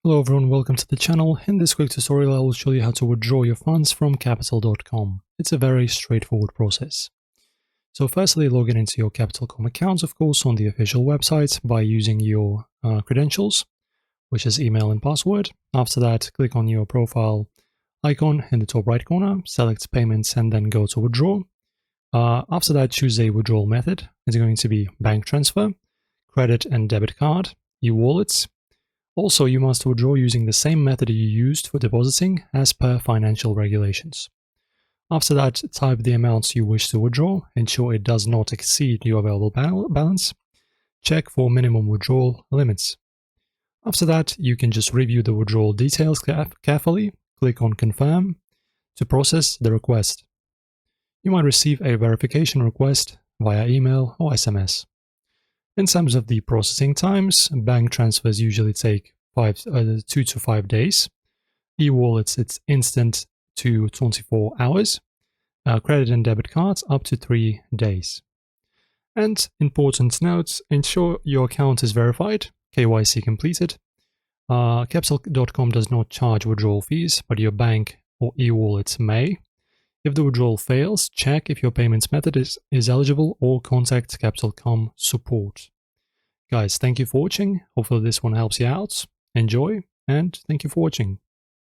Hello everyone, welcome to the channel. In this quick tutorial I will show you how to withdraw your funds from Capital.com. It's a very straightforward process. So firstly, log in into your Capital.com account, of course, on the official website by using your credentials, which is email and password. After that, click on your profile icon in the top right corner, select payments and then go to withdraw. After that, choose a withdrawal method. It's going to be bank transfer, credit and debit card, e-wallets. Also, you must withdraw using the same method you used for depositing as per financial regulations. After that, type the amounts you wish to withdraw, ensure it does not exceed your available balance, check for minimum withdrawal limits. After that, you can just review the withdrawal details carefully, click on Confirm to process the request. You might receive a verification request via email or SMS. In terms of the processing times, bank transfers usually take 2 to 5 days. E-wallets, it's instant to 24 hours. Credit and debit cards, up to 3 days. And important notes, ensure your account is verified, KYC completed. Capital.com does not charge withdrawal fees, but your bank or e-wallets may. If the withdrawal fails, check if your payments method is eligible or contact Capital.com support. Guys, thank you for watching. Hopefully this one helps you out. Enjoy, and thank you for watching.